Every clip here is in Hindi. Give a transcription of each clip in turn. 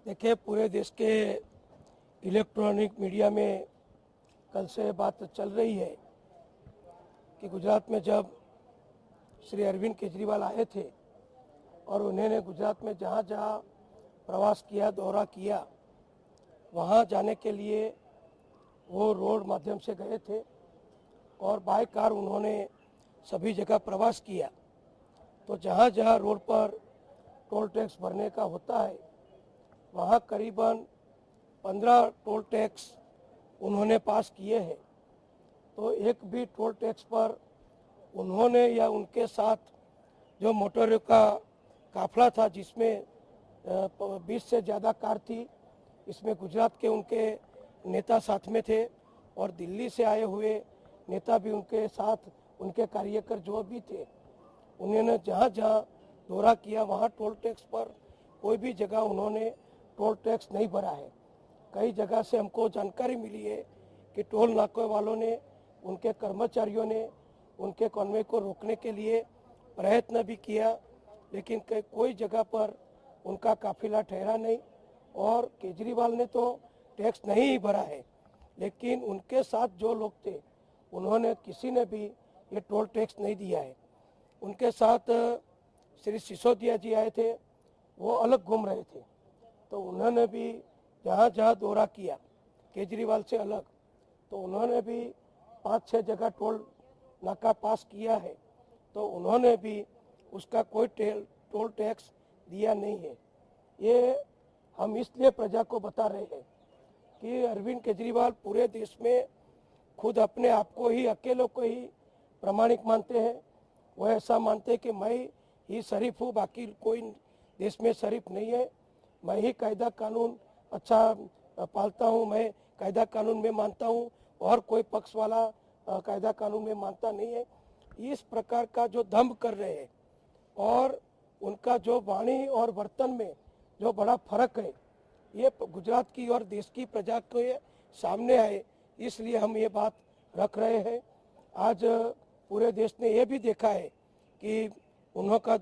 देखिए, पूरे देश के इलेक्ट्रॉनिक मीडिया में कल से बात चल रही है कि गुजरात में जब श्री अरविंद केजरीवाल आए थे और उन्होंने गुजरात में जहाँ जहाँ प्रवास किया, दौरा किया, वहाँ जाने के लिए वो रोड माध्यम से गए थे और बाय कार उन्होंने सभी जगह प्रवास किया। तो जहाँ जहाँ रोड पर टोल टैक्स भरने का होता है, वहाँ करीबन 15 टोल टैक्स उन्होंने पास किए हैं। तो एक भी टोल टैक्स पर उन्होंने या उनके साथ जो मोटरों का काफिला था, जिसमें 20 से ज़्यादा कार थी, इसमें गुजरात के उनके नेता साथ में थे और दिल्ली से आए हुए नेता भी उनके साथ, उनके कार्यकर जो भी थे, उन्होंने जहाँ जहाँ दौरा किया वहाँ टोल टैक्स पर कोई भी जगह उन्होंने टोल टैक्स नहीं भरा है। कई जगह से हमको जानकारी मिली है कि टोल नाके वालों ने, उनके कर्मचारियों ने उनके कॉन्वे को रोकने के लिए प्रयत्न भी किया, लेकिन कोई जगह पर उनका काफिला ठहरा नहीं और केजरीवाल ने तो टैक्स नहीं ही भरा है। लेकिन उनके साथ जो लोग थे, उन्होंने किसी ने भी ये टोल टैक्स नहीं दिया है। उनके साथ श्री सिसोदिया जी आए थे, वो अलग घूम रहे थे, तो उन्होंने भी जहाँ जहाँ दौरा किया केजरीवाल से अलग, तो उन्होंने भी 5-6 जगह टोल नाका पास किया है, तो उन्होंने भी उसका कोई टोल टैक्स दिया नहीं है। ये हम इसलिए प्रजा को बता रहे हैं कि अरविंद केजरीवाल पूरे देश में खुद अपने आप को ही, अकेले को ही प्रामाणिक मानते हैं। वो ऐसा मानते हैं कि मैं ही शरीफ हूँ, बाकी कोई देश में शरीफ नहीं है। मैं ही कायदा कानून अच्छा पालता हूँ, मैं कायदा कानून में मानता हूँ और कोई पक्ष वाला कायदा कानून में मानता नहीं है। इस प्रकार का जो दम्भ कर रहे हैं और उनका जो वाणी और वर्तन में जो बड़ा फर्क है, ये गुजरात की और देश की प्रजा के सामने आए, इसलिए हम ये बात रख रहे हैं। आज पूरे देश ने ये भी देखा है कि उनका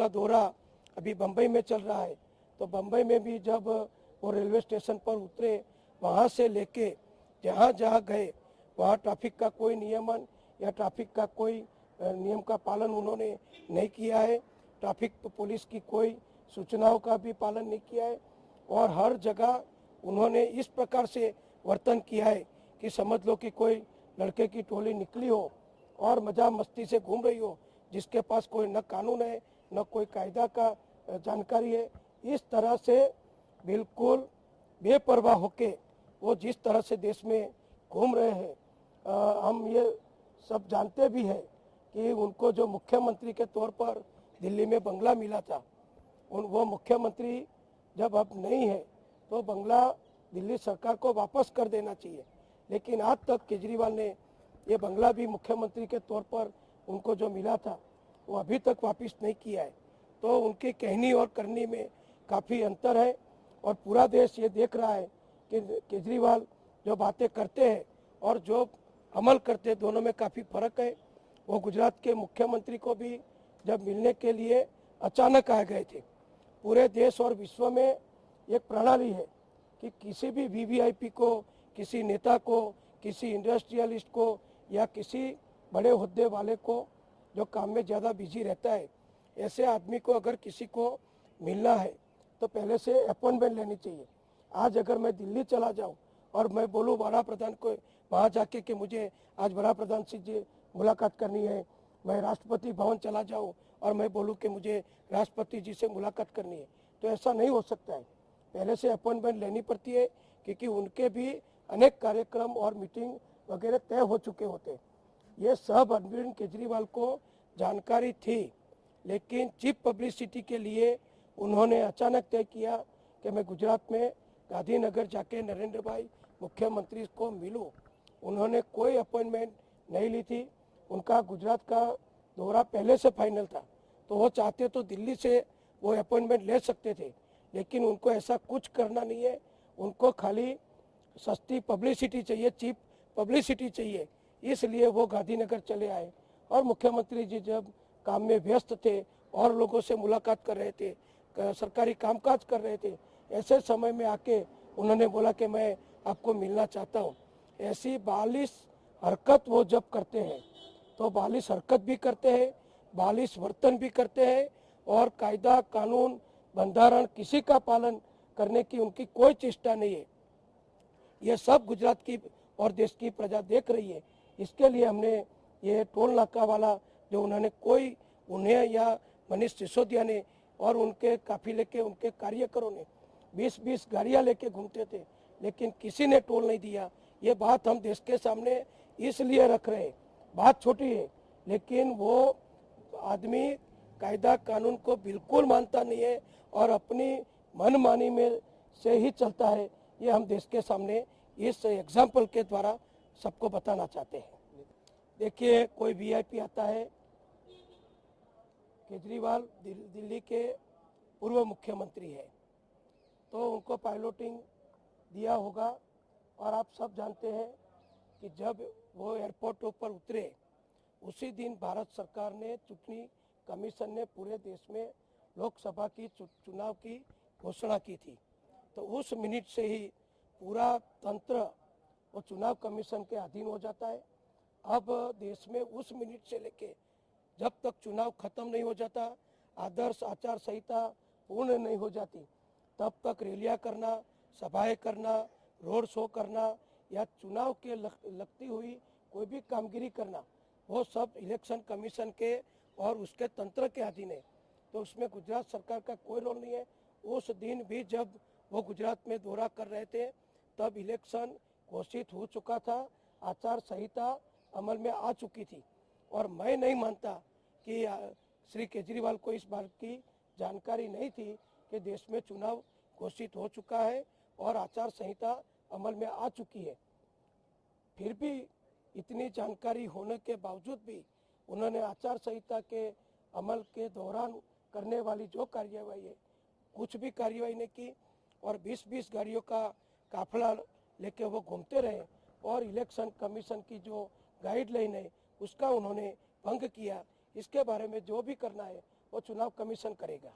दौरा अभी बम्बई में चल रहा है, तो बम्बई में भी जब वो रेलवे स्टेशन पर उतरे, वहाँ से लेके जहाँ जहाँ गए, वहाँ ट्रैफिक का कोई नियमन या ट्रैफिक का कोई नियम का पालन उन्होंने नहीं किया है। ट्रैफिक पुलिस की कोई सूचनाओं का भी पालन नहीं किया है और हर जगह उन्होंने इस प्रकार से वर्तन किया है कि समझ लो कि कोई लड़के की टोली निकली हो और मजा मस्ती से घूम रही हो, जिसके पास कोई न कानून है न कोई कायदा का जानकारी है। इस तरह से बिल्कुल बेपरवाह होके वो जिस तरह से देश में घूम रहे हैं, हम ये सब जानते भी हैं कि उनको जो मुख्यमंत्री के तौर पर दिल्ली में बंगला मिला था, वो मुख्यमंत्री जब अब नहीं है तो बंगला दिल्ली सरकार को वापस कर देना चाहिए। लेकिन आज तक केजरीवाल ने ये बंगला भी मुख्यमंत्री के तौर पर उनको जो मिला था, वो अभी तक वापस नहीं किया है। तो उनकी कहनी और करनी में काफ़ी अंतर है और पूरा देश ये देख रहा है कि केजरीवाल जो बातें करते हैं और जो अमल करते हैं, दोनों में काफ़ी फ़र्क है। वो गुजरात के मुख्यमंत्री को भी जब मिलने के लिए अचानक आ गए थे। पूरे देश और विश्व में एक प्रणाली है कि किसी भी वीवीआईपी को, किसी नेता को, किसी इंडस्ट्रियलिस्ट को या किसी बड़े हुद्दे वाले को जो काम में ज़्यादा बिजी रहता है, ऐसे आदमी को अगर किसी को मिलना है तो पहले से अपॉइंटमेंट लेनी चाहिए। आज अगर मैं दिल्ली चला जाऊं और मैं बोलूं बड़ा प्रधान को वहाँ जाके कि मुझे आज बड़ा प्रधान से मुलाकात करनी है, मैं राष्ट्रपति भवन चला जाऊं और मैं बोलूं कि मुझे राष्ट्रपति जी से मुलाकात करनी है, तो ऐसा नहीं हो सकता है। पहले से अपॉइंटमेंट लेनी पड़ती है, क्योंकि उनके भी अनेक कार्यक्रम और मीटिंग वगैरह तय हो चुके होते हैं। ये सब अरविंद केजरीवाल को जानकारी थी, लेकिन चीप पब्लिसिटी के लिए उन्होंने अचानक तय किया कि मैं गुजरात में गांधीनगर जाके नरेंद्र भाई मुख्यमंत्री को मिलूं। उन्होंने कोई अपॉइंटमेंट नहीं ली थी। उनका गुजरात का दौरा पहले से फाइनल था, तो वो चाहते तो दिल्ली से वो अपॉइंटमेंट ले सकते थे, लेकिन उनको ऐसा कुछ करना नहीं है। उनको खाली सस्ती पब्लिसिटी चाहिए, चीप पब्लिसिटी चाहिए, इसलिए वो गांधीनगर चले आए। और मुख्यमंत्री जी जब काम में व्यस्त थे और लोगों से मुलाकात कर रहे थे, सरकारी कामकाज कर रहे थे, ऐसे समय में आके उन्होंने बोला कि मैं आपको मिलना चाहता हूँ। ऐसी बालिश हरकत वो जब करते हैं तो बालिश हरकत भी करते हैं, बालिश वर्तन भी करते हैं और कायदा कानून बंधारण किसी का पालन करने की उनकी कोई चेष्टा नहीं है। ये सब गुजरात की और देश की प्रजा देख रही है। इसके लिए हमने ये टोल नाका वाला जो उन्होंने कोई उन्हें या मनीष सिसोदिया ने और उनके काफिले के उनके कार्यकरों ने 20-20 गाड़ियां लेके घूमते थे, लेकिन किसी ने टोल नहीं दिया। ये बात हम देश के सामने इसलिए रख रहे हैं। बात छोटी है लेकिन वो आदमी कायदा कानून को बिल्कुल मानता नहीं है और अपनी मनमानी में से ही चलता है। ये हम देश के सामने इस एग्जाम्पल के द्वारा सबको बताना चाहते हैं। देखिए, कोई वीआईपी आता है, केजरीवाल दिल्ली के पूर्व मुख्यमंत्री है, तो उनको पायलटिंग दिया होगा और आप सब जानते हैं कि जब वो एयरपोर्ट पर उतरे उसी दिन भारत सरकार ने चुनाव कमीशन ने पूरे देश में लोकसभा की चुनाव की घोषणा की थी। तो उस मिनट से ही पूरा तंत्र वो चुनाव कमीशन के अधीन हो जाता है। अब देश में उस मिनट से लेके जब तक चुनाव खत्म नहीं हो जाता, आदर्श आचार संहिता पूर्ण नहीं हो जाती, तब तक रैलियां करना, सभाएं करना, रोड शो करना या चुनाव के लगती हुई कोई भी कामगिरी करना, वो सब इलेक्शन कमीशन के और उसके तंत्र के अधीन है। तो उसमें गुजरात सरकार का कोई रोल नहीं है। उस दिन भी जब वो गुजरात में दौरा कर रहे थे तब इलेक्शन घोषित हो चुका था, आचार संहिता अमल में आ चुकी थी और मैं नहीं मानता कि श्री केजरीवाल को इस बात की जानकारी नहीं थी कि देश में चुनाव घोषित हो चुका है और आचार संहिता अमल में आ चुकी है। फिर भी इतनी जानकारी होने के बावजूद भी उन्होंने आचार संहिता के अमल के दौरान करने वाली जो कार्यवाही है, कुछ भी कार्यवाही नहीं की और 20-20 गाड़ियों का काफिला लेके वो घूमते रहे और इलेक्शन कमीशन की जो गाइडलाइन है उसका उन्होंने भंग किया। इसके बारे में जो भी करना है वो चुनाव कमीशन करेगा।